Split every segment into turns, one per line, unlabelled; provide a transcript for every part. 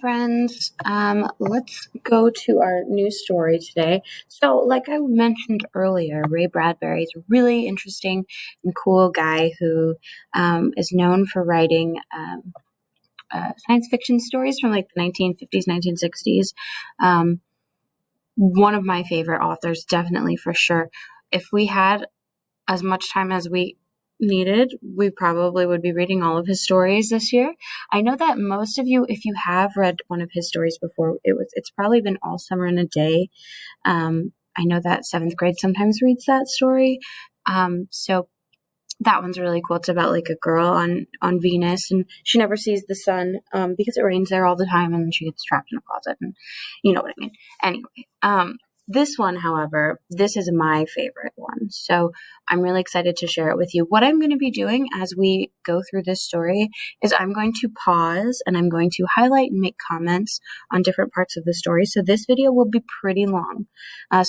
Friends, let's go to our news story today. So, like I mentioned earlier, Ray Bradbury is a really interesting and cool guy who is known for writing science fiction stories from like the 1950s, 1960s. Um, One of my favorite authors, definitely for sure. If we had as much time as we needed, we probably would be reading all of his stories this year. I know that most of you, if you have read one of his stories before, it's probably been All Summer in a Day. I know that seventh grade sometimes reads that story. So that one's really cool. It's about like a girl on Venus, and she never sees the sun because it rains there all the time, and she gets trapped in a closet, and you know what I mean. Anyway, this one, however, this is my favorite one, so I'm really excited to share it with you. What I'm going to be doing as we go through this story is I'm going to pause and I'm going to highlight and make comments on different parts of the story. So this video will be pretty long,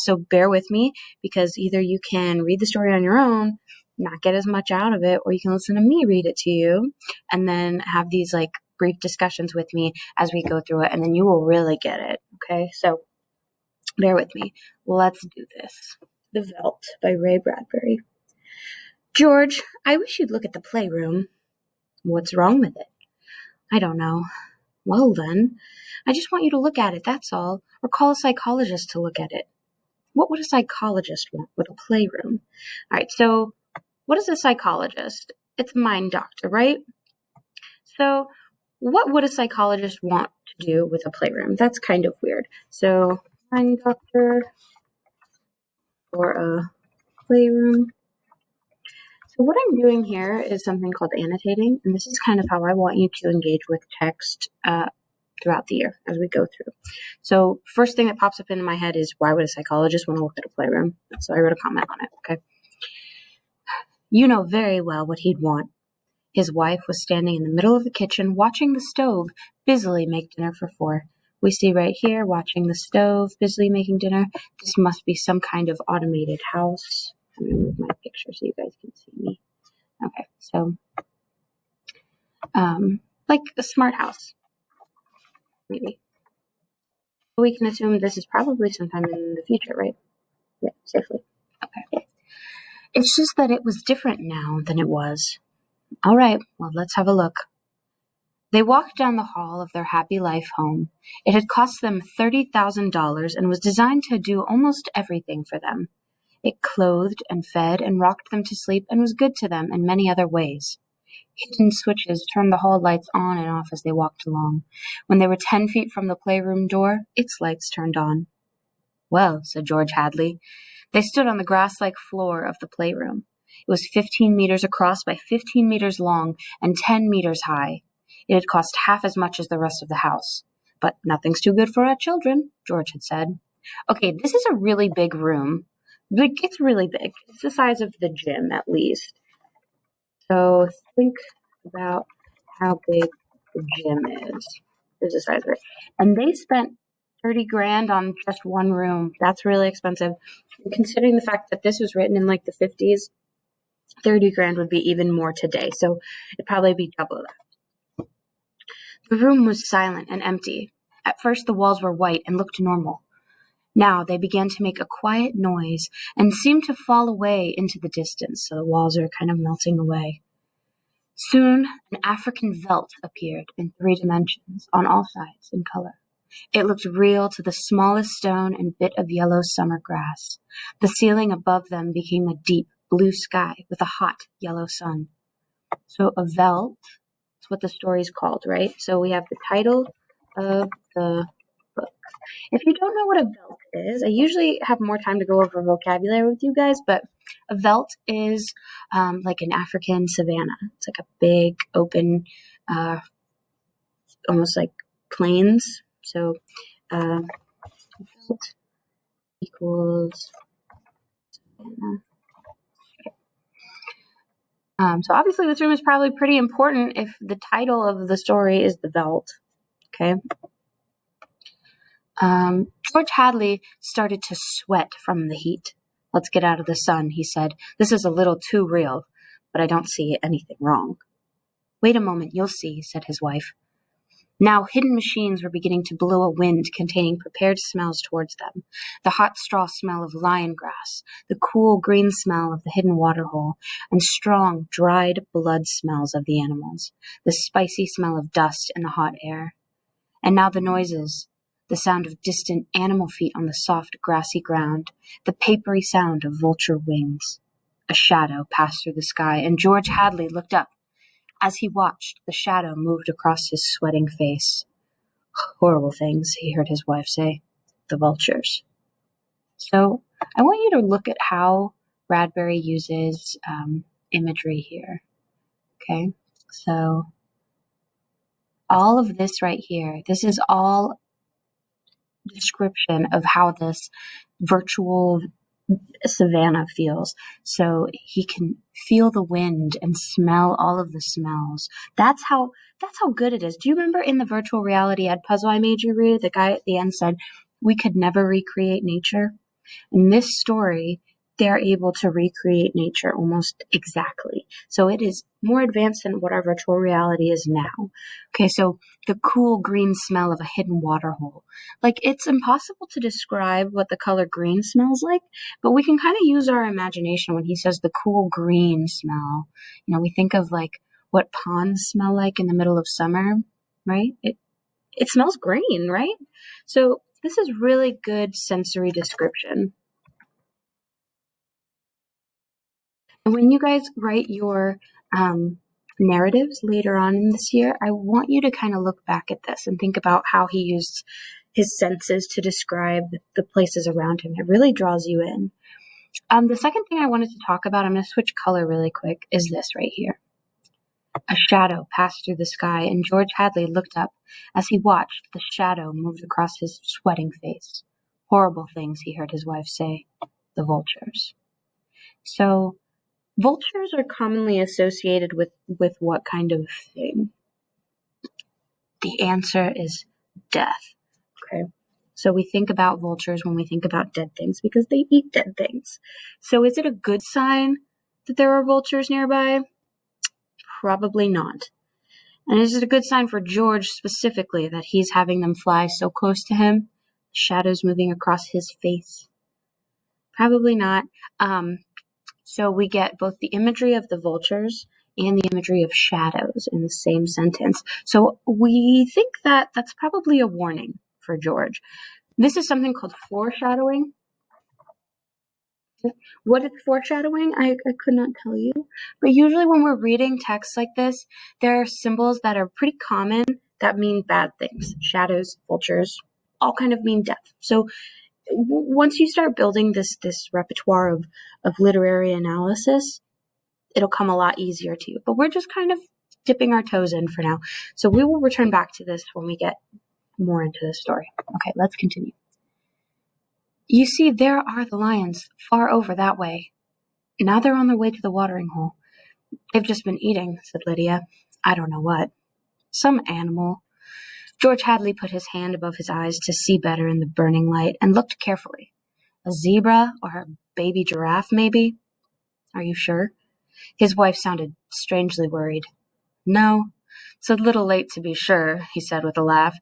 so bear with me, because either you can read the story on your own, not get as much out of it, or you can listen to me read it to you and then have these like brief discussions with me as we go through it, and then you will really get it. Okay, so bear with me. Let's do this. The Veldt by Ray Bradbury. George, I wish you'd look at the playroom. What's wrong with it? I don't know. Well then, I just want you to look at it, that's all, or call a psychologist to look at it. What would a psychologist want with a playroom? All right, so what is a psychologist? It's a mind doctor, right? So what would a psychologist want to do with a playroom? That's kind of weird. So mind doctor or a playroom. So what I'm doing here is something called annotating, and this is kind of how I want you to engage with text throughout the year as we go through. So first thing that pops up into my head is, why would a psychologist want to look at a playroom? So I wrote a comment on it, okay? You know very well what he'd want. His wife was standing in the middle of the kitchen watching the stove busily make dinner for four. We see right here, watching the stove, busily making dinner. This must be some kind of automated house. I'm going to move my picture so you guys can see me. Okay, so like a smart house, maybe. We can assume this is probably sometime in the future, right? Yeah, safely. Okay. It's just that it was different now than it was. All right, well, let's have a look. They walked down the hall of their happy life home. It had cost them $30,000 and was designed to do almost everything for them. It clothed and fed and rocked them to sleep and was good to them in many other ways. Hidden switches turned the hall lights on and off as they walked along. When they were 10 feet from the playroom door, its lights turned on. Well, said George Hadley. They stood on the grass-like floor of the playroom. It was 15 meters across by 15 meters long and 10 meters high. It had cost half as much as the rest of the house. But nothing's too good for our children, George had said. Okay, this is a really big room. Like, it's really big. It's the size of the gym, at least. So think about how big the gym is. There's the size of it. And they spent 30 grand on just one room. That's really expensive. And considering the fact that this was written in like the 50s, 30 grand would be even more today. So it'd probably be double that. The room was silent and empty. At first the walls were white and looked normal. Now they began to make a quiet noise and seemed to fall away into the distance, so the walls are kind of melting away. Soon an African Veldt appeared in 3 dimensions, on all sides in color. It looked real to the smallest stone and bit of yellow summer grass. The ceiling above them became a deep blue sky with a hot yellow sun. So a Veldt, that's what the story's called, right? So we have the title of the book. If you don't know what a Veldt is, I usually have more time to go over vocabulary with you guys, but a Veldt is like an African savanna. It's like a big, open, almost like plains. So Veldt equals savanna. So obviously this room is probably pretty important if the title of the story is the Veldt. Okay. George Hadley started to sweat from the heat. Let's get out of the sun, he said. This is a little too real, but I don't see anything wrong. Wait a moment, you'll see, said his wife. Now hidden machines were beginning to blow a wind containing prepared smells towards them. The hot straw smell of lion grass, the cool green smell of the hidden waterhole, and strong, dried blood smells of the animals, the spicy smell of dust in the hot air. And now the noises, the sound of distant animal feet on the soft, grassy ground, the papery sound of vulture wings. A shadow passed through the sky, and George Hadley looked up. As he watched, the shadow moved across his sweating face. Horrible things, he heard his wife say. The vultures. So I want you to look at how Bradbury uses imagery here. Okay, so all of this right here, this is all description of how this virtual savannah feels. So he can feel the wind and smell all of the smells. That's how good it is. Do you remember in the virtual reality ed puzzle I made you read, the guy at the end said, we could never recreate nature? In this story, they're able to recreate nature almost exactly. So it is more advanced than what our virtual reality is now. Okay, so the cool green smell of a hidden water hole. Like, it's impossible to describe what the color green smells like, but we can kind of use our imagination when he says the cool green smell. You know, we think of like what ponds smell like in the middle of summer, right? It smells green, right? So this is really good sensory description. And when you guys write your narratives later on in this year, I want you to kind of look back at this and think about how he used his senses to describe the places around him. It really draws you in. The second thing I wanted to talk about, I'm going to switch color really quick, is this right here. A shadow passed through the sky, and George Hadley looked up. As he watched, the shadow moved across his sweating face. Horrible things, he heard his wife say. The vultures. So, vultures are commonly associated with what kind of thing? The answer is death. Okay. So we think about vultures when we think about dead things because they eat dead things. So is it a good sign that there are vultures nearby? Probably not. And is it a good sign for George specifically that he's having them fly so close to him? Shadows moving across his face? Probably not. So we get both the imagery of the vultures and the imagery of shadows in the same sentence. So we think that that's probably a warning for George. This is something called foreshadowing. What is foreshadowing? I could not tell you. But usually when we're reading texts like this, there are symbols that are pretty common that mean bad things. Shadows, vultures, all kind of mean death. So once you start building this repertoire of literary analysis, it'll come a lot easier to you. But we're just kind of dipping our toes in for now. So we will return back to this when we get more into the story. Okay, let's continue. You see, there are the lions, far over that way. Now they're on their way to the watering hole. They've just been eating, said Lydia. I don't know what. Some animal. George Hadley put his hand above his eyes to see better in the burning light and looked carefully. A zebra or a baby giraffe, maybe? Are you sure? His wife sounded strangely worried. No, it's a little late to be sure, he said with a laugh.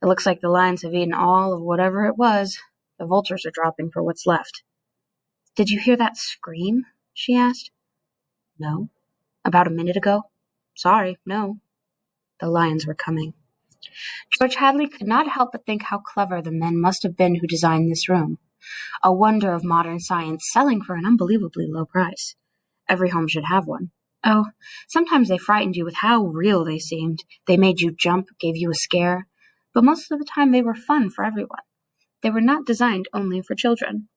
It looks like the lions have eaten all of whatever it was. The vultures are dropping for what's left. Did you hear that scream? She asked. No. About a minute ago? Sorry, no. The lions were coming. George Hadley could not help but think how clever the men must have been who designed this room. A wonder of modern science selling for an unbelievably low price. Every home should have one. Oh, sometimes they frightened you with how real they seemed. They made you jump, gave you a scare. But most of the time they were fun for everyone. They were not designed only for children.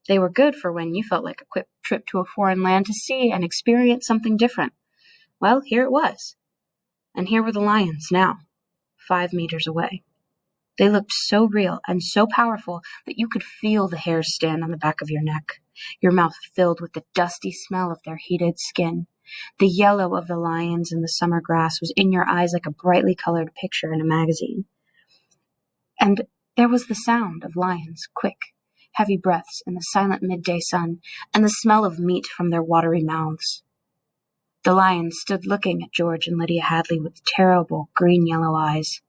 They were good for when you felt like a quick trip to a foreign land to see and experience something different. Well, here it was. And here were the lions now, 5 meters away. They looked so real and so powerful that you could feel the hairs stand on the back of your neck, your mouth filled with the dusty smell of their heated skin. The yellow of the lions in the summer grass was in your eyes like a brightly colored picture in a magazine. And there was the sound of lions, quick, heavy breaths in the silent midday sun, and the smell of meat from their watery mouths. The lions stood looking at George and Lydia Hadley with terrible green-yellow eyes.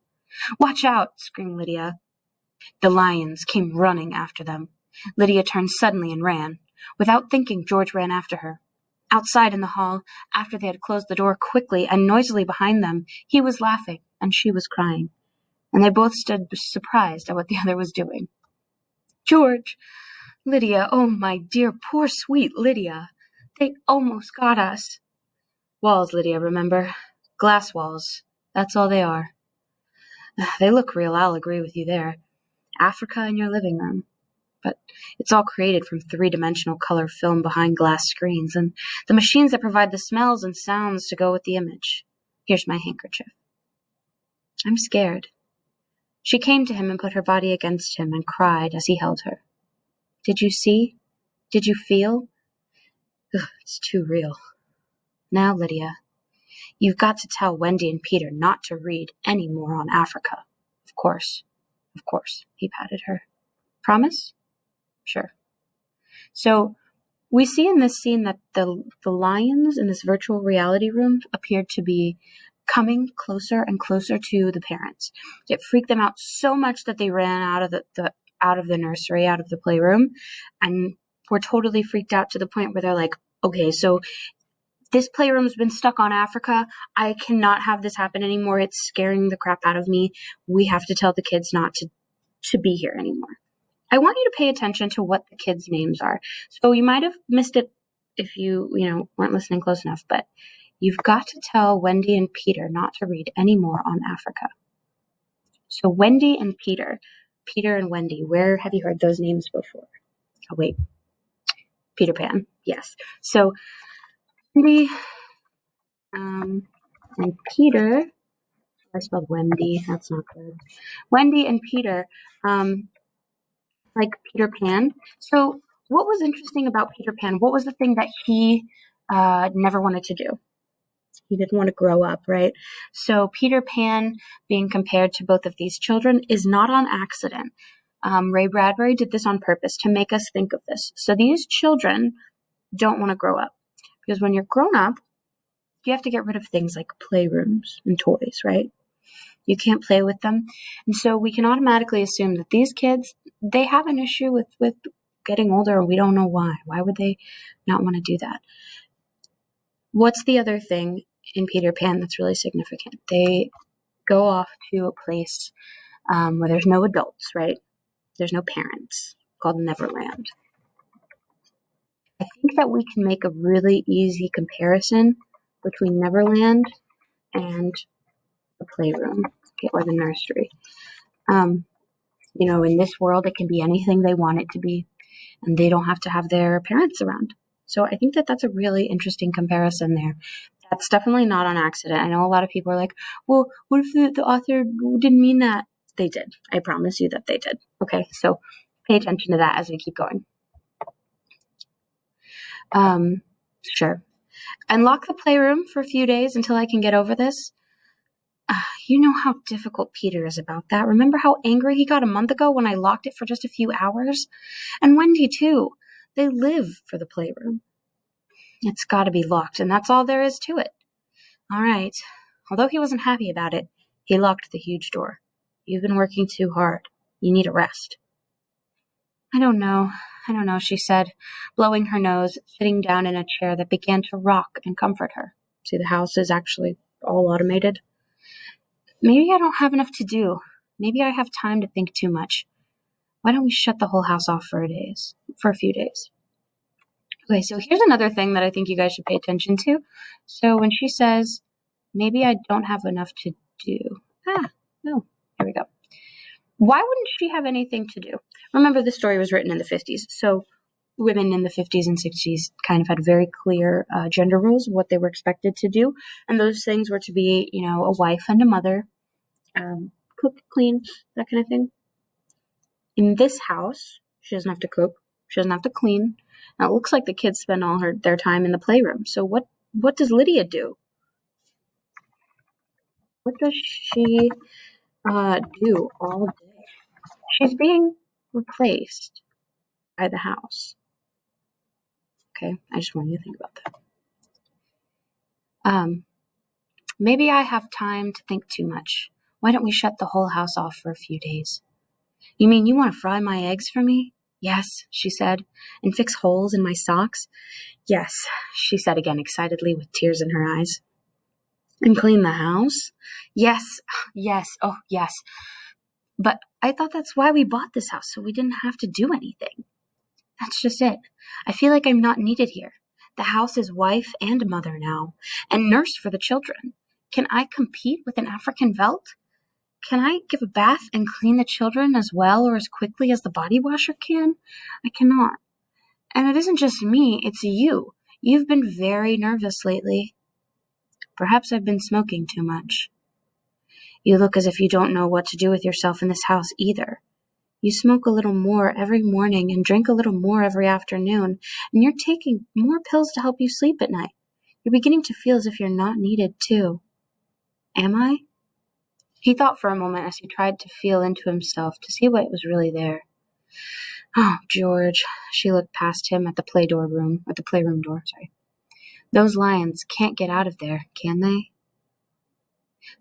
"Watch out!" screamed Lydia. The lions came running after them. Lydia turned suddenly and ran. Without thinking, George ran after her. Outside in the hall, after they had closed the door quickly and noisily behind them, he was laughing and she was crying, and they both stood surprised at what the other was doing. "George! Lydia! Oh, my dear, poor, sweet Lydia! They almost got us." "Walls, Lydia, remember? Glass walls. That's all they are. They look real, I'll agree with you there. Africa in your living room. But it's all created from three-dimensional color film behind glass screens, and the machines that provide the smells and sounds to go with the image. Here's my handkerchief. I'm scared." She came to him and put her body against him and cried as he held her. "Did you see? Did you feel? Ugh, it's too real. Now, Lydia, you've got to tell Wendy and Peter not to read any more on Africa. Of course, he patted her. Promise?" "Sure." So we see in this scene that the lions in this virtual reality room appeared to be coming closer and closer to the parents. It freaked them out so much that they ran out of the nursery, out of the playroom, and were totally freaked out to the point where they're like, "Okay, so this playroom's been stuck on Africa. I cannot have this happen anymore. It's scaring the crap out of me. We have to tell the kids not to be here anymore." I want you to pay attention to what the kids' names are. So you might have missed it if you weren't listening close enough, but you've got to tell Wendy and Peter not to read any more on Africa. So Wendy and Peter and Wendy, where have you heard those names before? Oh, wait. Peter Pan, yes. So Wendy and Peter, I spelled Wendy, that's not good. Wendy and Peter, like Peter Pan. So what was interesting about Peter Pan? What was the thing that he never wanted to do? He didn't want to grow up, right? So Peter Pan being compared to both of these children is not on accident. Ray Bradbury did this on purpose to make us think of this. So these children don't want to grow up because when you're grown up, you have to get rid of things like playrooms and toys, right? You can't play with them. And so we can automatically assume that these kids, they have an issue with getting older, and we don't know why. Why would they not want to do that? What's the other thing in Peter Pan that's really significant? They go off to a place where there's no adults, right? There's no parents, called Neverland. I think that we can make a really easy comparison between Neverland and the playroom, okay, or the nursery. In this world, it can be anything they want it to be, and they don't have to have their parents around. So I think that that's a really interesting comparison there. That's definitely not on accident. I know a lot of people are like, well, what if the author didn't mean that? They did. I promise you that they did. Okay, so pay attention to that as we keep going. Sure. And lock the playroom for a few days until I can get over this. You know how difficult Peter is about that. Remember how angry he got a month ago when I locked it for just a few hours? And Wendy, too. They live for the playroom. It's got to be locked, and that's all there is to it. All right. Although he wasn't happy about it, he locked the huge door. You've been working too hard. You need a rest. I don't know, she said, blowing her nose, sitting down in a chair that began to rock and comfort her. See, the house is actually all automated. Maybe I don't have enough to do. Maybe I have time to think too much. Why don't we shut the whole house off for a few days? Okay, so here's another thing that I think you guys should pay attention to. So when she says, maybe I don't have enough to do. No, here we go. Why wouldn't she have anything to do? Remember, the story was written in the 50s, so women in the 50s and 60s kind of had very clear gender rules of what they were expected to do, and those things were to be, a wife and a mother, cook, clean, that kind of thing. In this house, she doesn't have to cook, she doesn't have to clean. Now, it looks like the kids spend all their time in the playroom, so what does Lydia do? What does she do all day? She's being replaced by the house. Okay, I just want you to think about that. Maybe I have time to think too much. Why don't we shut the whole house off for a few days? You mean you want to fry my eggs for me? Yes, she said, and fix holes in my socks? Yes, she said again excitedly with tears in her eyes. And clean the house? Yes, yes, oh yes. But I thought that's why we bought this house, so we didn't have to do anything. That's just it. I feel like I'm not needed here. The house is wife and mother now, and nurse for the children. Can I compete with an African Veldt? Can I give a bath and clean the children as well or as quickly as the body washer can? I cannot. And it isn't just me, it's you. You've been very nervous lately. Perhaps I've been smoking too much. You look as if you don't know what to do with yourself in this house either. You smoke a little more every morning and drink a little more every afternoon, and you're taking more pills to help you sleep at night. You're beginning to feel as if you're not needed, too. Am I? He thought for a moment as he tried to feel into himself to see what was really there. Oh, George, she looked past him at the playroom door. Those lions can't get out of there, can they?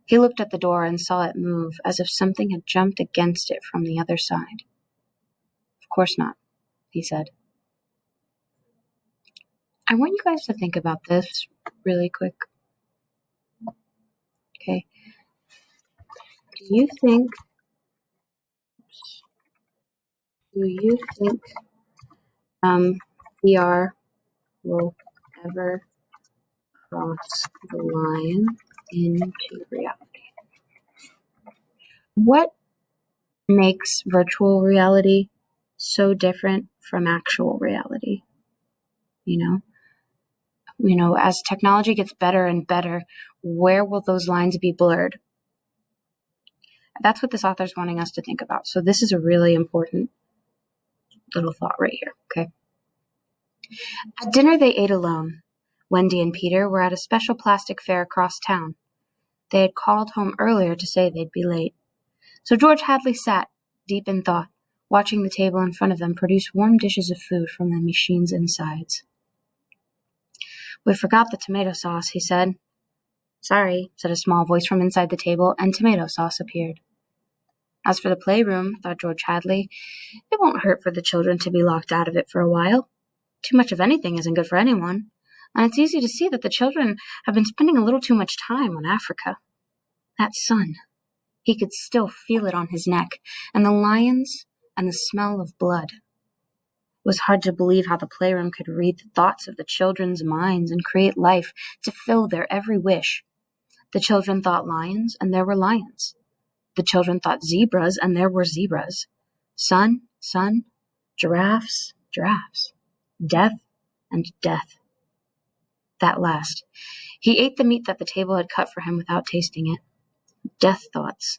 He looked at the door and saw it move as if something had jumped against it from the other side. Of course not, he said. I want you guys to think about this really quick. Okay. Do you think VR will ever cross the line into reality? What makes virtual reality so different from actual reality? As technology gets better and better, where will those lines be blurred? That's what this author is wanting us to think about. So this is a really important little thought right here, okay? At dinner, they ate alone. Wendy and Peter were at a special plastic fair across town. They had called home earlier to say they'd be late. So George Hadley sat, deep in thought, watching the table in front of them produce warm dishes of food from the machine's insides. We forgot the tomato sauce, he said. Sorry, said a small voice from inside the table, and tomato sauce appeared. As for the playroom, thought George Hadley, it won't hurt for the children to be locked out of it for a while. Too much of anything isn't good for anyone, and it's easy to see that the children have been spending a little too much time on Africa. That sun, he could still feel it on his neck, and the lions and the smell of blood. It was hard to believe how the playroom could read the thoughts of the children's minds and create life to fill their every wish. The children thought lions, and there were lions. The children thought zebras, and there were zebras. Sun, giraffes, giraffes. Death and death. That last. He ate the meat that the table had cut for him without tasting it. Death thoughts.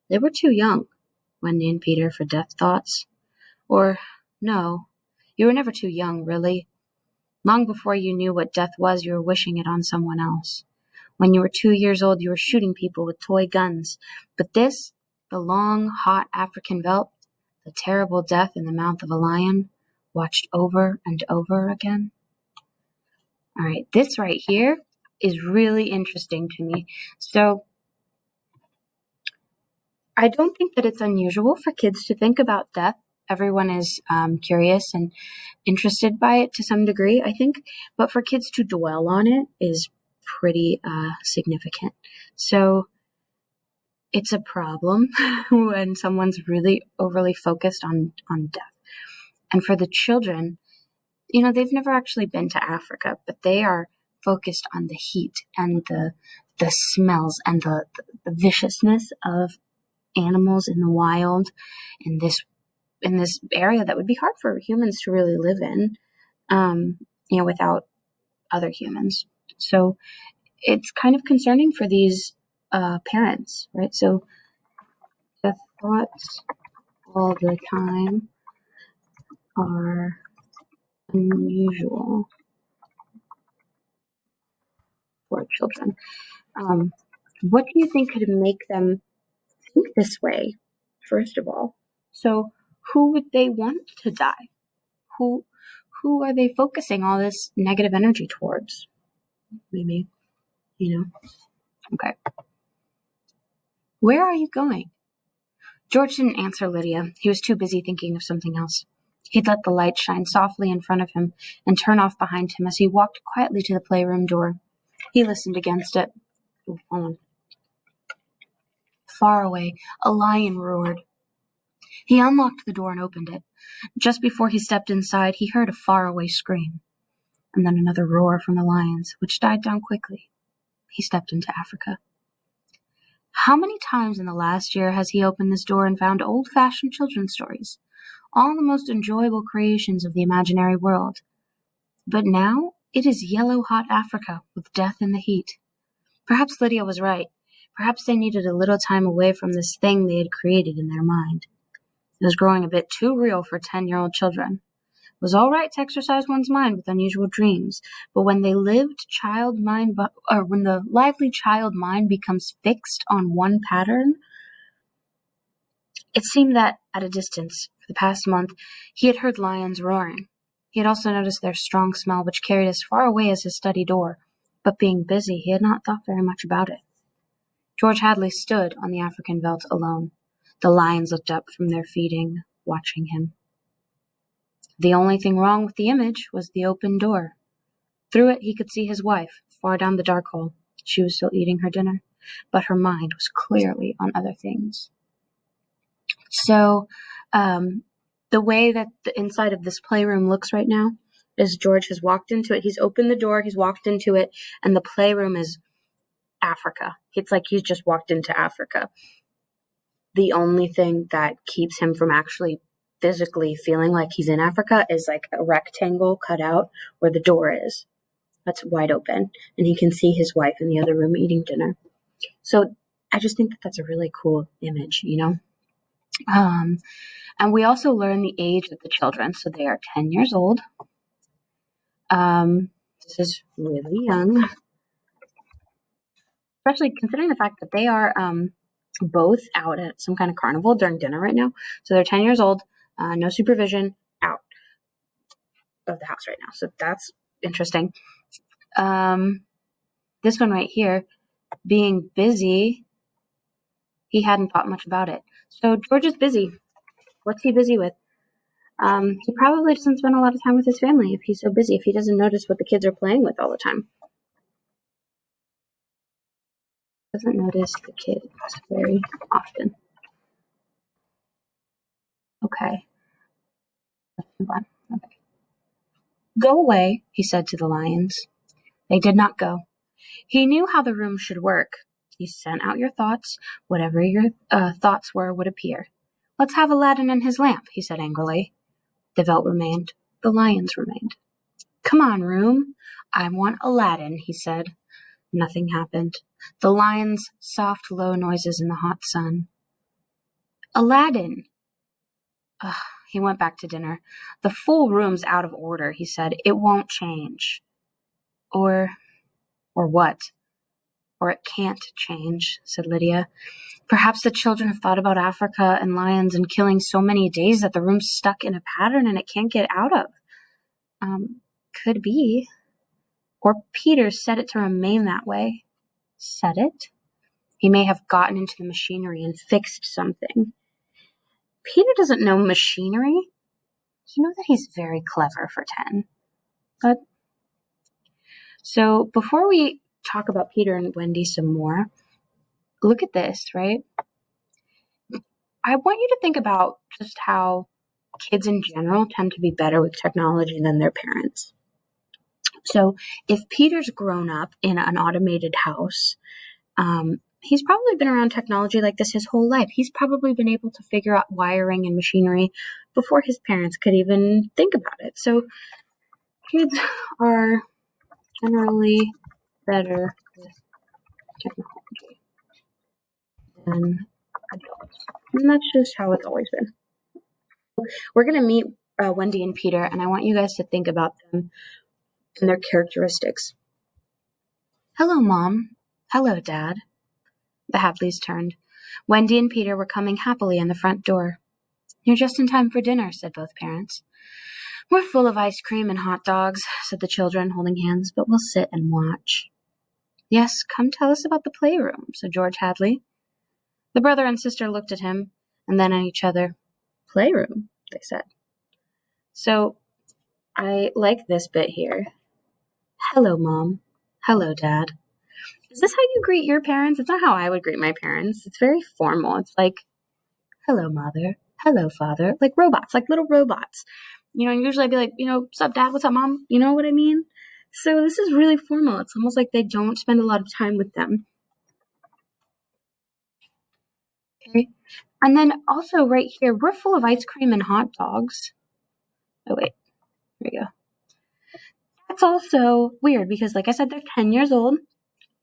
They were too young, Wendy and Peter, for death thoughts. Or, no, you were never too young, really. Long before you knew what death was, you were wishing it on someone else. When you were 2 years old, you were shooting people with toy guns. But this, the long, hot African Veldt, the terrible death in the mouth of a lion, watched over and over again. All right, this right here is really interesting to me. So I don't think that it's unusual for kids to think about death. Everyone is curious and interested by it to some degree, I think. But for kids to dwell on it is pretty significant. So it's a problem when someone's really overly focused on death. And for the children, they've never actually been to Africa, but they are focused on the heat and the smells and the viciousness of animals in the wild in this area that would be hard for humans to really live in, without other humans. So it's kind of concerning for these parents, right? So the thoughts all the time are unusual for children. What do you think could make them think this way, first of all? So who would they want to die? Who are they focusing all this negative energy towards? Maybe, Okay. Where are you going?" George didn't answer Lydia. He was too busy thinking of something else. He'd let the light shine softly in front of him and turn off behind him as he walked quietly to the playroom door. He listened against it. Ooh, hold on. Far away, a lion roared. He unlocked the door and opened it. Just before he stepped inside, he heard a faraway scream, and then another roar from the lions, which died down quickly. He stepped into Africa. How many times in the last year has he opened this door and found old-fashioned children's stories, all the most enjoyable creations of the imaginary world? But now it is yellow-hot Africa with death in the heat. Perhaps Lydia was right. Perhaps they needed a little time away from this thing they had created in their mind. It was growing a bit too real for 10-year-old children. It was all right to exercise one's mind with unusual dreams, but when the lively child mind becomes fixed on one pattern, it seemed that, at a distance, for the past month, he had heard lions roaring. He had also noticed their strong smell, which carried as far away as his study door, but being busy, he had not thought very much about it. George Hadley stood on the African veldt alone. The lions looked up from their feeding, watching him. The only thing wrong with the image was the open door. Through it, he could see his wife, far down the dark hole. She was still eating her dinner, but her mind was clearly on other things. So, the way that the inside of this playroom looks right now is George has walked into it. He's opened the door, he's walked into it, and the playroom is Africa. It's like he's just walked into Africa. The only thing that keeps him from actually physically feeling like he's in Africa is like a rectangle cut out where the door is. That's wide open, and he can see his wife in the other room eating dinner. So I just think that that's a really cool image, you know? And we also learn the age of the children. So they are 10 years old. This is really young, especially considering the fact that they are both out at some kind of carnival during dinner right now. So they're 10 years old, no supervision, out of the house right now. So that's interesting. This one right here, being busy, he hadn't thought much about it. So George is busy. What's he busy with? He probably doesn't spend a lot of time with his family if he's so busy, if he doesn't notice what the kids are playing with all the time. Doesn't notice the kids very often. Okay. Let's move on. Okay. Go away, he said to the lions. They did not go. He knew how the room should work. You sent out your thoughts. Whatever your thoughts were would appear. Let's have Aladdin and his lamp, he said angrily. The veldt remained. The lions remained. Come on, room. I want Aladdin, he said. Nothing happened. The lions' soft, low noises in the hot sun. Aladdin! Ugh, he went back to dinner. The full room's out of order, he said. It won't change. Or what? Or it can't change, said Lydia. Perhaps the children have thought about Africa and lions and killing so many days that the room's stuck in a pattern and it can't get out of. Could be. Or Peter set it to remain that way. Set it? He may have gotten into the machinery and fixed something. Peter doesn't know machinery. You know that he's very clever for 10. But so before we talk about Peter and Wendy some more, look at this, right? I want you to think about just how kids in general tend to be better with technology than their parents. So if Peter's grown up in an automated house, he's probably been around technology like this his whole life. He's probably been able to figure out wiring and machinery before his parents could even think about it. So kids are generally better with technology than adults. And that's just how it's always been. We're going to meet Wendy and Peter, and I want you guys to think about them and their characteristics. Hello, Mom. Hello, Dad. The Hadleys turned. Wendy and Peter were coming happily in the front door. You're just in time for dinner, said both parents. We're full of ice cream and hot dogs, said the children, holding hands, but we'll sit and watch. Yes, come tell us about the playroom, said George Hadley. The brother and sister looked at him and then at each other. Playroom, they said. So I like this bit here. Hello, Mom. Hello, Dad. Is this how you greet your parents? It's not how I would greet my parents. It's very formal. It's like, hello, Mother. Hello, Father. Like robots, like little robots. And usually I'd be like, what's up, Dad? What's up, Mom? You know what I mean? So this is really formal. It's almost like they don't spend a lot of time with them. Okay. And then also right here, we're full of ice cream and hot dogs. Oh, wait. Here we go. That's also weird because, like I said, they're 10 years old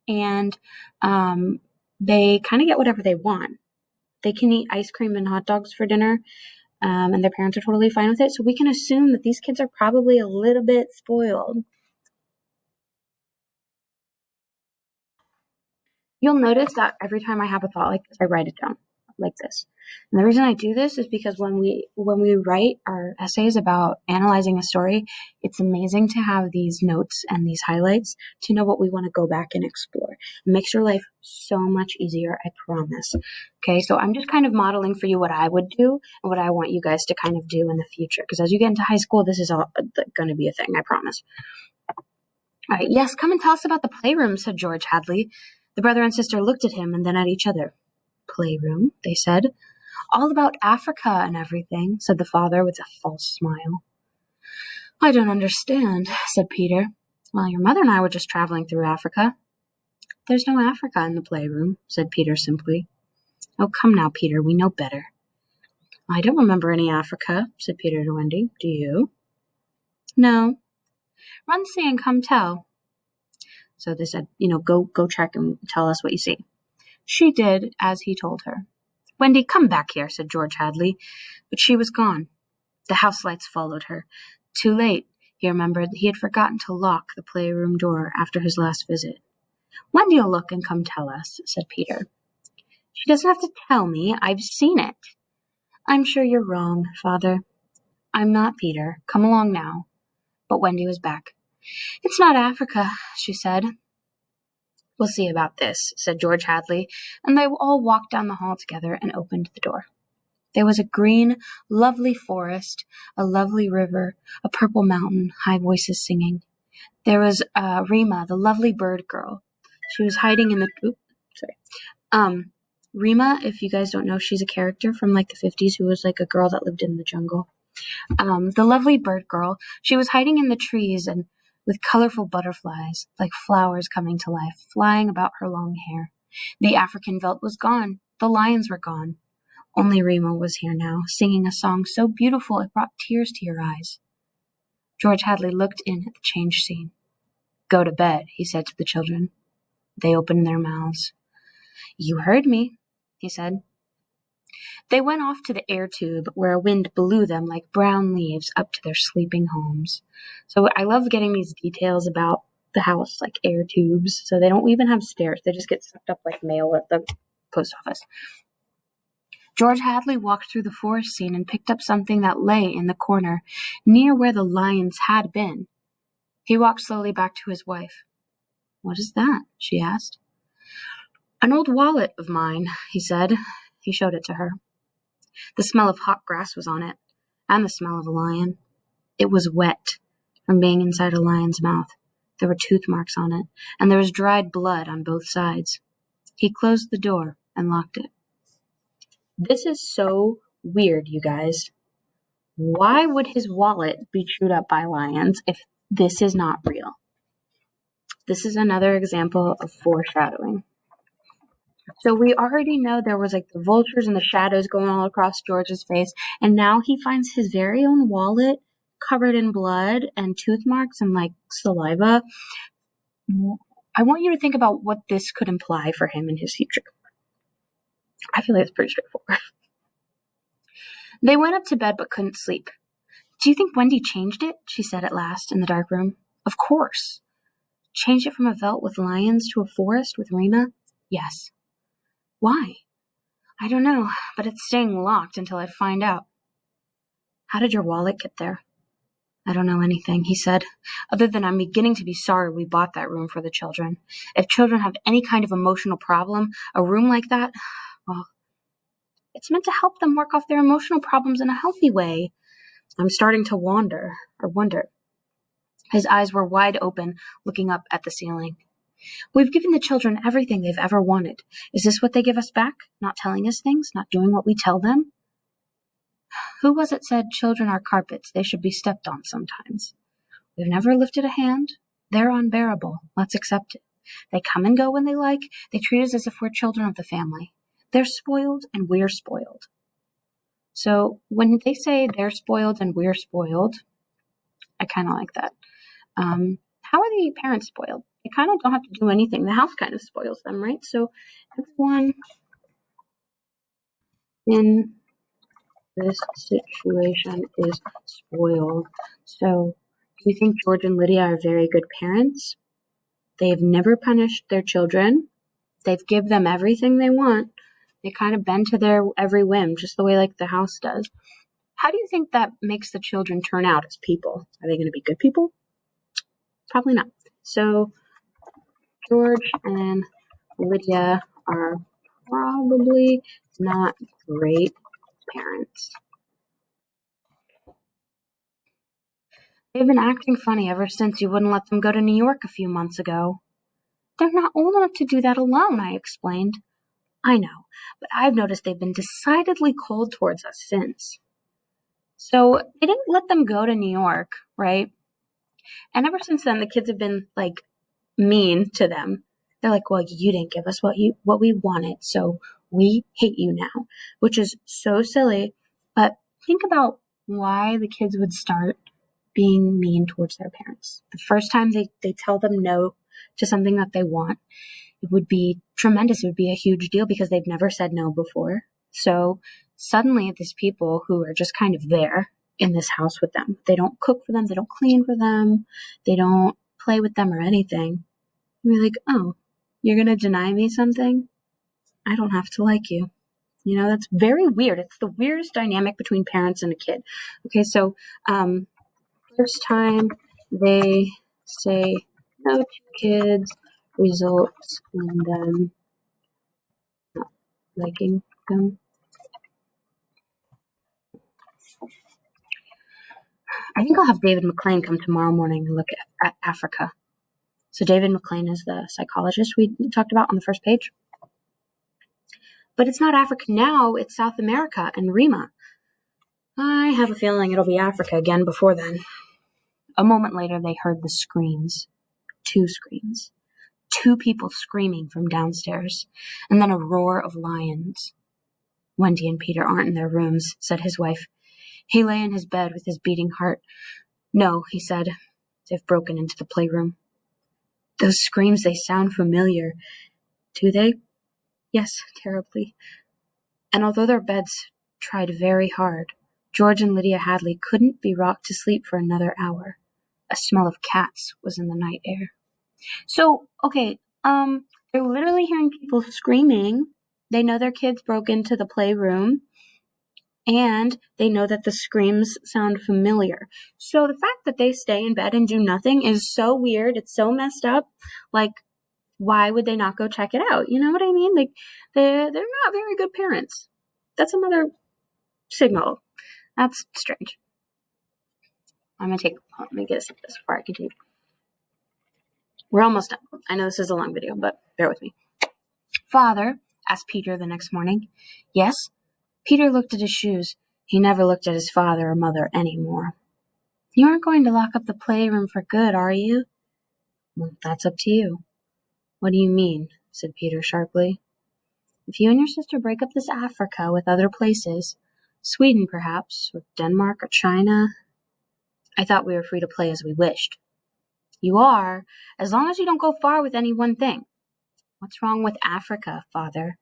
and they kind of get whatever they want. They can eat ice cream and hot dogs for dinner, and their parents are totally fine with it. So we can assume that these kids are probably a little bit spoiled. You'll notice that every time I have a thought like this, I write it down like this. And the reason I do this is because when we write our essays about analyzing a story, it's amazing to have these notes and these highlights to know what we want to go back and explore. It makes your life so much easier, I promise. Okay, so I'm just kind of modeling for you what I would do and what I want you guys to kind of do in the future. Because as you get into high school, this is all going to be a thing, I promise. All right, yes, come and tell us about the playroom, said George Hadley. The brother and sister looked at him and then at each other. Playroom, they said. All about Africa and everything, said the father with a false smile. I don't understand, said Peter. Well, your mother and I were just traveling through Africa. There's no Africa in the playroom, said Peter simply. Oh, come now, Peter, we know better. I don't remember any Africa, said Peter to Wendy. Do you? No. Run, see, and come tell. So they said, go check and tell us what you see. She did as he told her. Wendy, come back here, said George Hadley, but she was gone. The house lights followed her. Too late, he remembered. He had forgotten to lock the playroom door after his last visit. Wendy'll look and come tell us, said Peter. She doesn't have to tell me. I've seen it. I'm sure you're wrong, Father. I'm not Peter. Come along now. But Wendy was back. It's not Africa, she said. We'll see about this, said George Hadley, and they all walked down the hall together and opened the door. There was a green, lovely forest, a lovely river, a purple mountain, high voices singing. There was Rima, the lovely bird girl. She was hiding in the... Rima, if you guys don't know, she's a character from like the 50s who was like a girl that lived in the jungle. The lovely bird girl, she was hiding in the trees and with colorful butterflies, like flowers coming to life, flying about her long hair. The African Veldt was gone. The lions were gone. Only Rima was here now, singing a song so beautiful it brought tears to your eyes. George Hadley looked in at the changed scene. Go to bed, he said to the children. They opened their mouths. You heard me, he said. They went off to the air tube where a wind blew them like brown leaves up to their sleeping homes. So I love getting these details about the house, like air tubes. So they don't even have stairs. They just get sucked up like mail at the post office. George Hadley walked through the forest scene and picked up something that lay in the corner, near where the lions had been. He walked slowly back to his wife. What is that? She asked. An old wallet of mine, he said. He showed it to her. The smell of hot grass was on it, and the smell of a lion. It was wet from being inside a lion's mouth. There were tooth marks on it, and there was dried blood on both sides. He closed the door and locked it. This is so weird, you guys. Why would his wallet be chewed up by lions if this is not real? This is another example of foreshadowing. So we already know there was like the vultures and the shadows going all across George's face, and now he finds his very own wallet covered in blood and tooth marks and like saliva. I want you to think about what this could imply for him in his future. I feel like it's pretty straightforward. They went up to bed but couldn't sleep. Do you think Wendy changed it? She said at last in the dark room. Of course. Changed it from a veldt with lions to a forest with Rima? Yes. Why? I don't know, but it's staying locked until I find out. How did your wallet get there? I don't know anything, he said, other than I'm beginning to be sorry we bought that room for the children. If children have any kind of emotional problem, a room like that, well, It's meant to help them work off their emotional problems in a healthy way. I'm starting to wonder. His eyes were wide open, looking up at the ceiling. We've given the children everything they've ever wanted. Is this what they give us back? Not telling us things? Not doing what we tell them? Who was it said children are carpets? They should be stepped on sometimes. We've never lifted a hand. They're unbearable. Let's accept it. They come and go when they like. They treat us as if we're children of the family. They're spoiled and we're spoiled. So when they say they're spoiled and we're spoiled, I kind of like that. How are the parents spoiled? They kind of don't have to do anything. The house kind of spoils them, right? So everyone in this situation is spoiled. So do you think George and Lydia are very good parents? They've never punished their children. They've given them everything they want. They kind of bend to their every whim, just the way like the house does. How do you think that makes the children turn out as people? Are they going to be good people? Probably not. So George and Lydia are probably not great parents. They've been acting funny ever since you wouldn't let them go to New York a few months ago. They're not old enough to do that alone, I explained. I know, but I've noticed they've been decidedly cold towards us since. So they didn't let them go to New York, right? And ever since then, the kids have been like mean to them. They're like, well, you didn't give us what we wanted, so we hate you now, which is so silly. But think about why the kids would start being mean towards their parents. The first time they tell them no to something that they want, it would be tremendous. It would be a huge deal because they've never said no before. So suddenly these people who are just kind of there in this house with them, they don't cook for them, they don't clean for them, they don't play with them or anything. And be like, oh, you're going to deny me something? I don't have to like you. You know, that's very weird. It's the weirdest dynamic between parents and a kid. Okay, so first time they say no to kids results in them not liking them. I think I'll have David McLean come tomorrow morning and look at Africa. So David McLean is the psychologist we talked about on the first page. But it's not Africa now, it's South America and Rima. I have a feeling it'll be Africa again before then. A moment later, they heard the screams. 2 screams. 2 people screaming from downstairs, and then a roar of lions. Wendy and Peter aren't in their rooms, said his wife. He lay in his bed with his beating heart. No, he said. They've broken into the playroom. Those screams, they sound familiar. Do they? Yes, terribly. And although their beds tried very hard, George and Lydia Hadley couldn't be rocked to sleep for another hour. A smell of cats was in the night air. So, okay, they're literally hearing people screaming. They know their kids broke into the playroom, and they know that the screams sound familiar. So the fact that they stay in bed and do nothing is so weird. It's so messed up. Like, why would they not go check it out? You know what I mean? Like, they're not very good parents. That's another signal. That's strange. Let me get a sip of this before I continue. We're almost done. I know this is a long video, but bear with me. Father, asked Peter the next morning. Yes? Peter looked at his shoes. He never looked at his father or mother anymore. You aren't going to lock up the playroom for good, are you? Well, that's up to you. What do you mean? Said Peter sharply. If you and your sister break up this Africa with other places, Sweden perhaps, or Denmark or China, I thought we were free to play as we wished. You are, as long as you don't go far with any one thing. What's wrong with Africa, Father?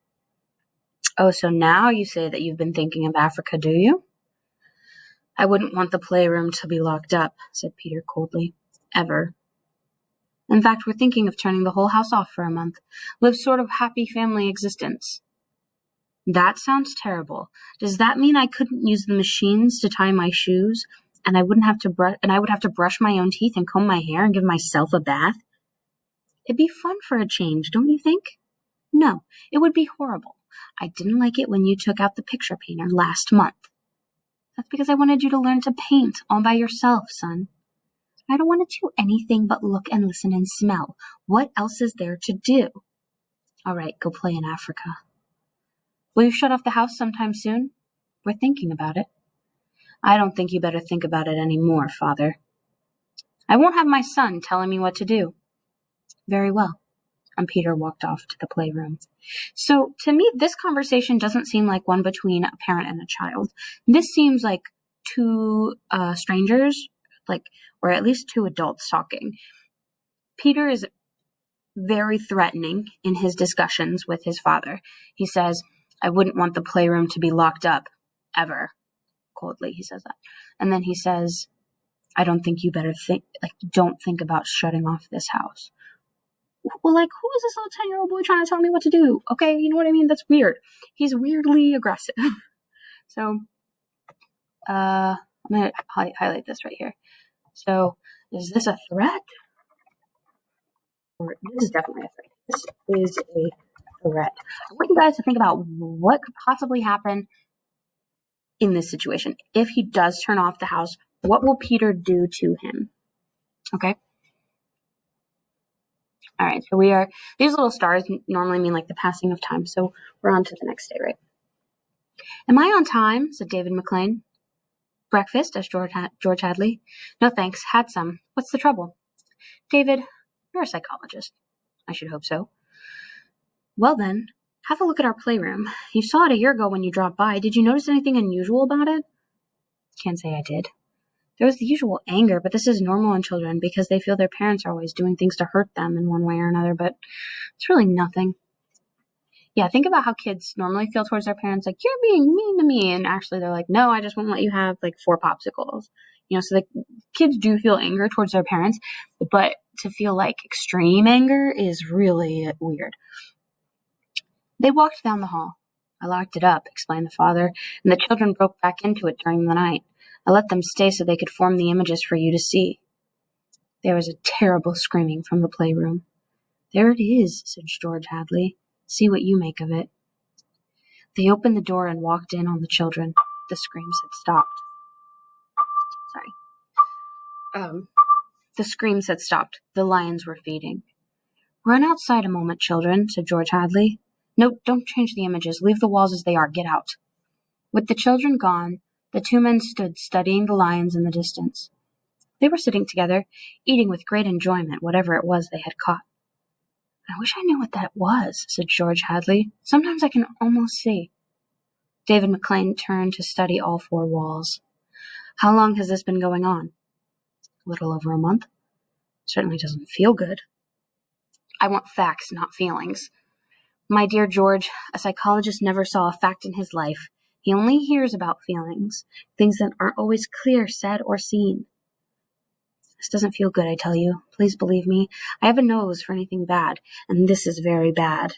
Oh, so now you say that you've been thinking of Africa, do you? I wouldn't want the playroom to be locked up, said Peter coldly. Ever. In fact, we're thinking of turning the whole house off for a month. Live sort of happy family existence. That sounds terrible. Does that mean I couldn't use the machines to tie my shoes, and I would have to brush my own teeth and comb my hair and give myself a bath? It'd be fun for a change, don't you think? No, it would be horrible. I didn't like it when you took out the picture painter last month. That's because I wanted you to learn to paint all by yourself, son. I don't want to do anything but look and listen and smell. What else is there to do? All right, go play in Africa. Will you shut off the house sometime soon? We're thinking about it. I don't think you better think about it any more, Father. I won't have my son telling me what to do. Very well. And Peter walked off to the playroom. So to me, this conversation doesn't seem like one between a parent and a child. This seems like two strangers, or at least two adults talking. Peter is very threatening in his discussions with his father. He says, I wouldn't want the playroom to be locked up, ever. Coldly, he says that. And then he says, I don't think you better don't think about shutting off this house. Well, who is this little 10-year-old boy trying to tell me what to do? Okay, you know what I mean? That's weird. He's weirdly aggressive. So, I'm going to highlight this right here. So, is this a threat? Or this is definitely a threat. This is a threat. I want you guys to think about what could possibly happen in this situation. If he does turn off the house, what will Peter do to him? Okay? All right, so these little stars normally mean the passing of time, so we're on to the next day, right? Am I on time? Said David McLean. Breakfast? Asked George Hadley. No thanks, had some. What's the trouble? David, you're a psychologist. I should hope so. Well then, have a look at our playroom. You saw it a year ago when you dropped by. Did you notice anything unusual about it? Can't say I did. There was the usual anger, but this is normal in children because they feel their parents are always doing things to hurt them in one way or another, but it's really nothing. Yeah, think about how kids normally feel towards their parents, you're being mean to me, and actually they're like, no, I just won't let you have 4 popsicles. So kids do feel anger towards their parents, but to feel extreme anger is really weird. They walked down the hall. I locked it up, explained the father, and the children broke back into it during the night. I let them stay so they could form the images for you to see. There was a terrible screaming from the playroom. There it is, said George Hadley. See what you make of it. They opened the door and walked in on the children. The screams had stopped. The screams had stopped. The lions were feeding. Run outside a moment, children, said George Hadley. No, don't change the images. Leave the walls as they are. Get out. With the children gone, the 2 men stood studying the lions in the distance. They were sitting together, eating with great enjoyment whatever it was they had caught. I wish I knew what that was, said George Hadley. Sometimes I can almost see. David McLean turned to study all 4 walls. How long has this been going on? A little over a month. Certainly doesn't feel good. I want facts, not feelings. My dear George, a psychologist never saw a fact in his life. He only hears about feelings, things that aren't always clear, said, or seen. This doesn't feel good, I tell you. Please believe me. I have a nose for anything bad, and this is very bad.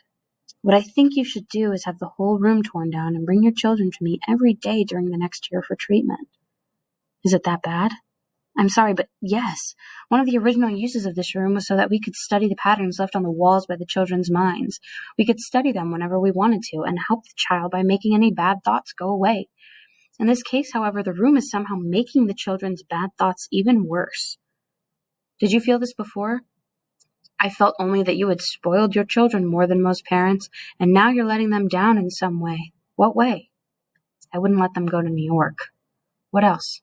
What I think you should do is have the whole room torn down and bring your children to me every day during the next year for treatment. Is it that bad? I'm sorry, but yes. One of the original uses of this room was so that we could study the patterns left on the walls by the children's minds. We could study them whenever we wanted to and help the child by making any bad thoughts go away. In this case, however, the room is somehow making the children's bad thoughts even worse. Did you feel this before? I felt only that you had spoiled your children more than most parents, and now you're letting them down in some way. What way? I wouldn't let them go to New York. What else?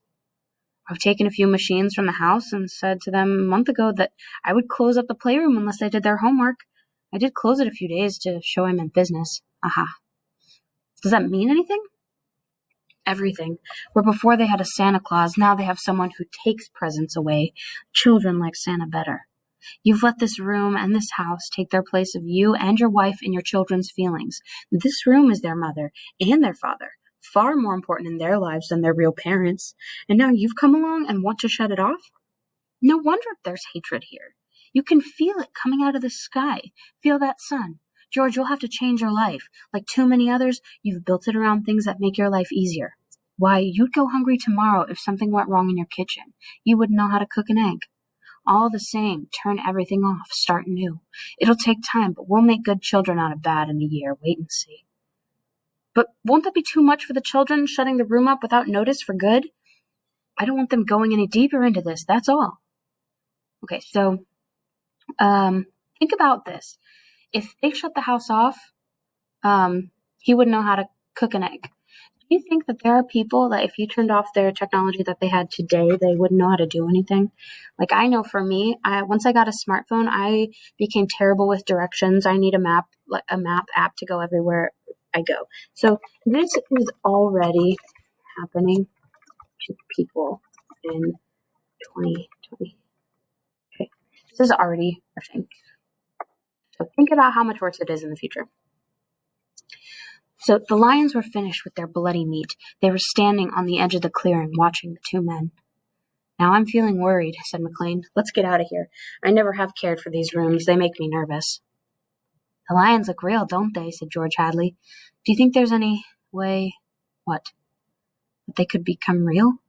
I've taken a few machines from the house and said to them a month ago that I would close up the playroom unless they did their homework. I did close it a few days to show I meant business. Aha. Does that mean anything? Everything. Where before they had a Santa Claus, now they have someone who takes presents away. Children like Santa better. You've let this room and this house take their place of you and your wife and your children's feelings. This room is their mother and their father, far more important in their lives than their real parents. And now you've come along and want to shut it off? No wonder there's hatred here. You can feel it coming out of the sky. Feel that sun. George, you'll have to change your life. Like too many others, you've built it around things that make your life easier. Why, you'd go hungry tomorrow if something went wrong in your kitchen. You wouldn't know how to cook an egg. All the same, turn everything off, start new. It'll take time, but we'll make good children out of bad in a year. Wait and see. But won't that be too much for the children, shutting the room up without notice for good? I don't want them going any deeper into this, that's all. Okay, so think about this. If they shut the house off, he wouldn't know how to cook an egg. Do you think that there are people that if you turned off their technology that they had today, they wouldn't know how to do anything? Like, I know for me, once I got a smartphone, I became terrible with directions. I need a map app to go everywhere I go. So this is already happening to people in 2020. Okay, this is already a thing. So think about how much worse it is in the future. So the lions were finished with their bloody meat. They were standing on the edge of the clearing, watching the two men. Now I'm feeling worried, said McLean. Let's get out of here. I never have cared for these rooms. They make me nervous. The lions look real, don't they? Said George Hadley. Do you think there's any way... What? That they could become real?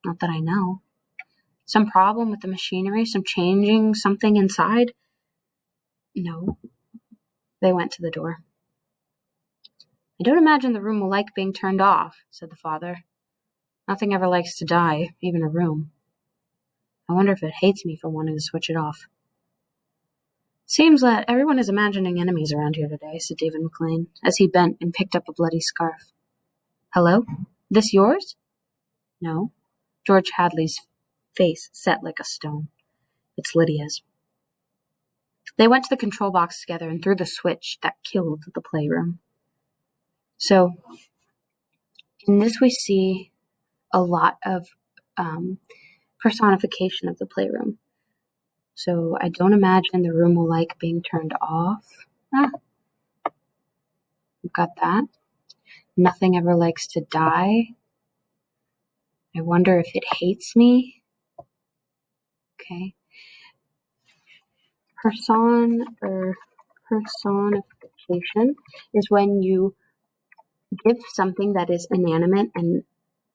Not that I know. Some problem with the machinery? Some changing something inside? No. They went to the door. I don't imagine the room will like being turned off, said the father. Nothing ever likes to die, even a room. I wonder if it hates me for wanting to switch it off. Seems that everyone is imagining enemies around here today, said David McLean, as he bent and picked up a bloody scarf. Hello? This yours? No. George Hadley's face set like a stone. It's Lydia's. They went to the control box together and threw the switch that killed the playroom. So, in this we see a lot of personification of the playroom. So I don't imagine the room will like being turned off. We've got that. Nothing ever likes to die. I wonder if it hates me. Okay. Personification is when you give something that is inanimate and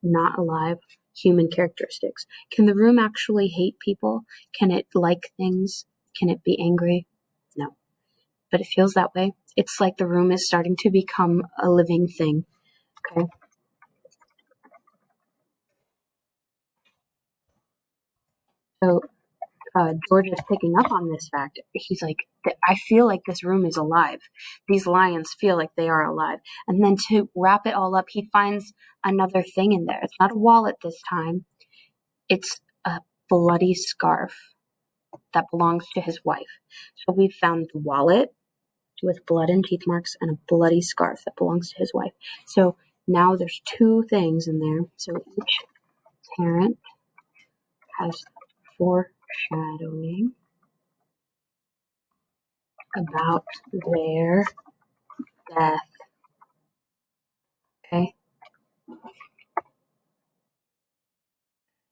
not alive human characteristics. Can the room actually hate people? Can it like things? Can it be angry? No. But it feels that way. It's like the room is starting to become a living thing. Okay. So George is picking up on this fact. He's like, I feel like this room is alive. These lions feel like they are alive. And then to wrap it all up, he finds another thing in there. It's not a wallet this time. It's a bloody scarf that belongs to his wife. So we found the wallet with blood and teeth marks and a bloody scarf that belongs to his wife. So now there's two things in there. So each parent has foreshadowing about their death. Okay?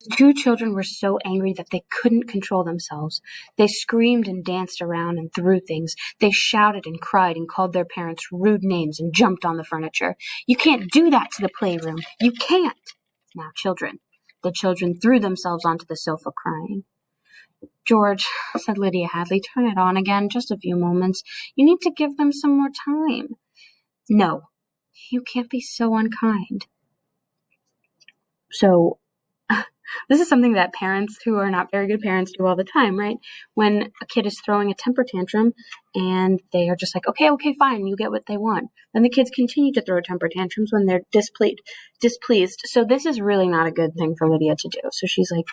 The two children were so angry that they couldn't control themselves. They screamed and danced around and threw things. They shouted and cried and called their parents rude names and jumped on the furniture. You can't do that to the playroom. You can't. Now, children. The children threw themselves onto the sofa crying. George, said Lydia Hadley, turn it on again, just a few moments. You need to give them some more time. No, you can't be so unkind. So, this is something that parents who are not very good parents do all the time, right? When a kid is throwing a temper tantrum and they are just like, okay, fine, you get what they want. Then the kids continue to throw temper tantrums when they're displeased. So this is really not a good thing for Lydia to do. So she's like,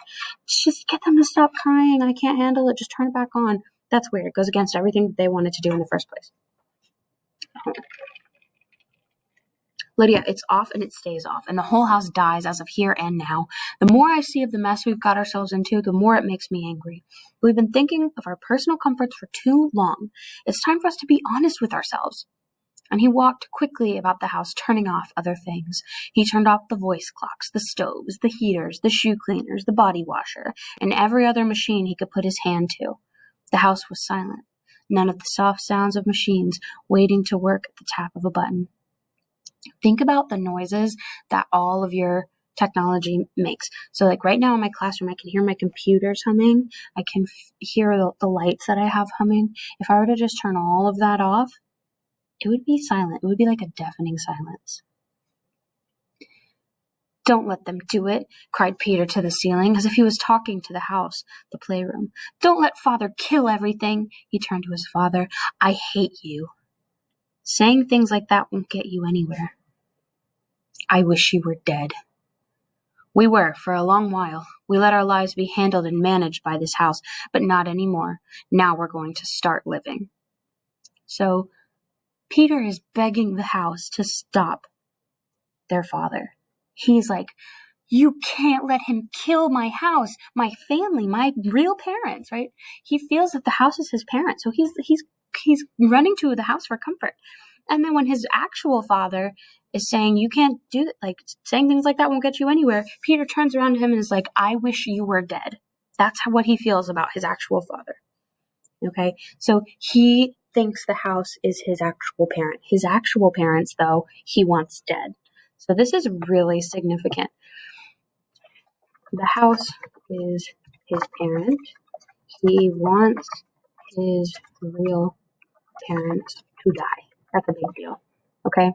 just get them to stop crying. I can't handle it. Just turn it back on. That's weird. It goes against everything they wanted to do in the first place. Lydia, it's off and it stays off, and the whole house dies as of here and now. The more I see of the mess we've got ourselves into, the more it makes me angry. We've been thinking of our personal comforts for too long. It's time for us to be honest with ourselves. And he walked quickly about the house, turning off other things. He turned off the voice clocks, the stoves, the heaters, the shoe cleaners, the body washer, and every other machine he could put his hand to. The house was silent. None of the soft sounds of machines waiting to work at the tap of a button. Think about the noises that all of your technology makes. So like right now in my classroom, I can hear my computers humming. I can hear the lights that I have humming. If I were to just turn all of that off, it would be silent. It would be like a deafening silence. "Don't let them do it," cried Peter to the ceiling, as if he was talking to the house, the playroom. "Don't let Father kill everything." He turned to his father. "I hate you. Saying things like that won't get you anywhere. I wish you were dead." "We were, for a long while. We let our lives be handled and managed by this house, but not anymore. Now we're going to start living." So Peter is begging the house to stop their father. He's like, "You can't let him kill my house, my family, my real parents," right? He feels that the house is his parent, so he's running to the house for comfort. And then when his actual father is saying, "You can't do that," like saying things like that won't get you anywhere, Peter turns around to him and is like, "I wish you were dead." That's what he feels about his actual father. Okay, so he thinks the house is his actual parent. His actual parents, though, he wants dead. So this is really significant. The house is his parent. He wants his real parents to die. That's a big deal. Okay?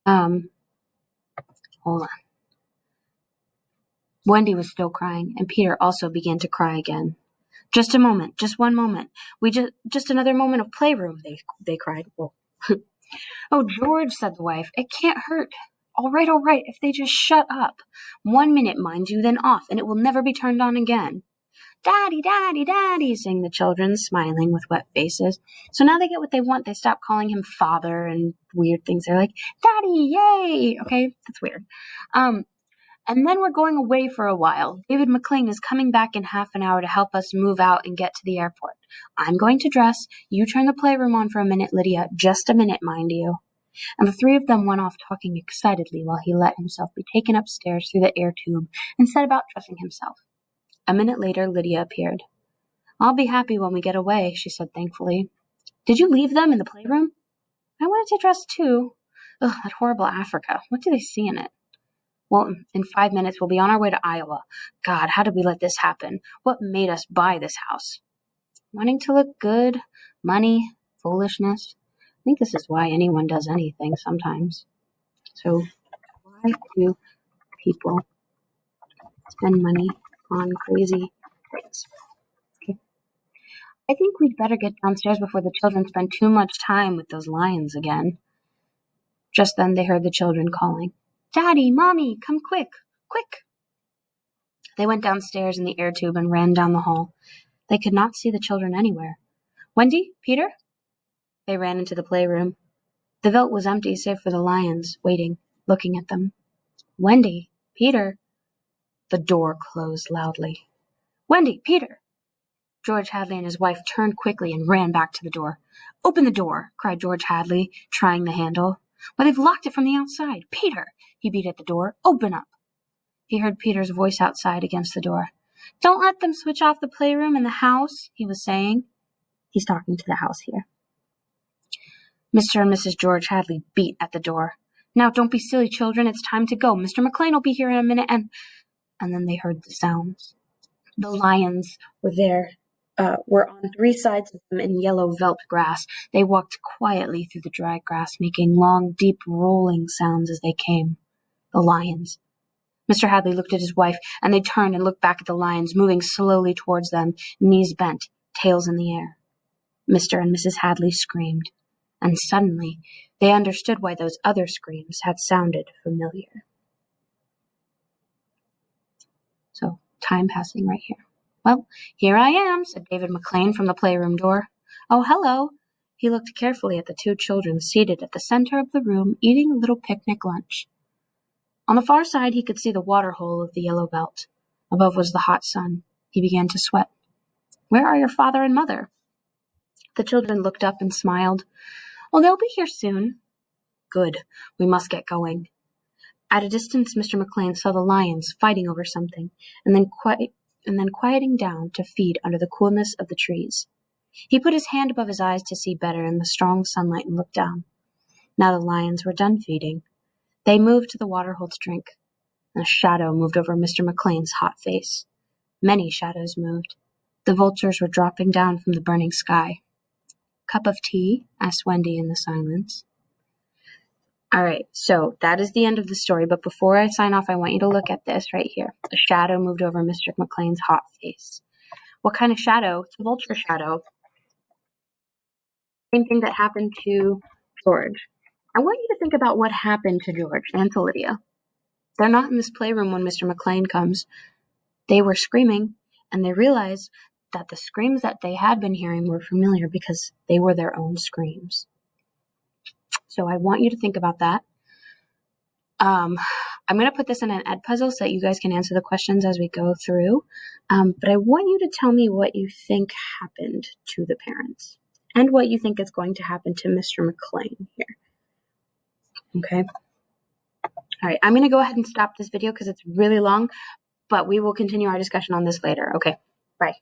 Hold on. Wendy was still crying, and Peter also began to cry again. "Just a moment, just one moment. Just another moment of playroom," they cried. Well, "Oh, George," said the wife, "it can't hurt. All right, if they just shut up. 1 minute, mind you, then off, and it will never be turned on again." "Daddy, Daddy, Daddy," sang the children, smiling with wet faces. So now they get what they want. They stop calling him father and weird things. They're like, "Daddy, yay!" Okay, that's weird. And then we're going away for a while. David McLean is coming back in half an hour to help us move out and get to the airport. I'm going to dress. You turn the playroom on for a minute, Lydia. Just a minute, mind you. And the three of them went off talking excitedly while he let himself be taken upstairs through the air tube and set about dressing himself. A minute later, Lydia appeared. "I'll be happy when we get away," she said thankfully. "Did you leave them in the playroom?" "I wanted to dress too. Ugh, that horrible Africa. What do they see in it?" "Well, in 5 minutes we'll be on our way to Iowa. God, how did we let this happen? What made us buy this house?" Wanting to look good, money, foolishness. I think this is why anyone does anything sometimes. So, why do people spend money on crazy things? Okay. I think we'd better get downstairs before the children spend too much time with those lions again. Just then they heard the children calling, "Daddy, Mommy, come quick, quick." They went downstairs in the air tube and ran down the hall. They could not see the children anywhere. "Wendy? Peter?" They ran into the playroom. The Veldt was empty save for the lions, waiting, looking at them. "Wendy? Peter?" The door closed loudly. "Wendy! Peter!" George Hadley and his wife turned quickly and ran back to the door. "Open the door!" cried George Hadley, trying the handle. "But they've locked it from the outside. Peter!" He beat at the door. "Open up!" He heard Peter's voice outside against the door. "Don't let them switch off the playroom in the house," he was saying. He's talking to the house here. Mr. and Mrs. George Hadley beat at the door. "Now, don't be silly, children. It's time to go. Mr. McLean will be here in a minute, and then they heard the sounds. The lions were there, were on 3 sides of them in yellow Veldt grass. They walked quietly through the dry grass, making long, deep rolling sounds as they came. The lions. Mr. Hadley looked at his wife, and they turned and looked back at the lions, moving slowly towards them, knees bent, tails in the air. Mr. and Mrs. Hadley screamed, and suddenly they understood why those other screams had sounded familiar. So, time passing right here. "Well, here I am," said David McLean from the playroom door. "Oh, hello." He looked carefully at the 2 children seated at the center of the room, eating a little picnic lunch. On the far side, he could see the water hole of the yellow Veldt. Above was the hot sun. He began to sweat. "Where are your father and mother?" The children looked up and smiled. "Oh, they'll be here soon." "Good. We must get going." At a distance, Mr. McLean saw the lions fighting over something, and then quieting down to feed under the coolness of the trees. He put his hand above his eyes to see better in the strong sunlight and looked down. Now the lions were done feeding. They moved to the waterhole to drink. A shadow moved over Mr. McLean's hot face. Many shadows moved. The vultures were dropping down from the burning sky. cup of tea?" asked Wendy in the silence. All right, so that is the end of the story. But before I sign off, I want you to look at this right here. A shadow moved over Mr. McLean's hot face. What kind of shadow? It's a vulture shadow. Same thing that happened to George. I want you to think about what happened to George and to Lydia. They're not in this playroom when Mr. McLean comes. They were screaming, and they realized that the screams that they had been hearing were familiar because they were their own screams. So I want you to think about that. I'm going to put this in an ed puzzle so that you guys can answer the questions as we go through. But I want you to tell me what you think happened to the parents and what you think is going to happen to Mr. McLean here. Okay. All right. I'm going to go ahead and stop this video because it's really long, but we will continue our discussion on this later. Okay. Bye.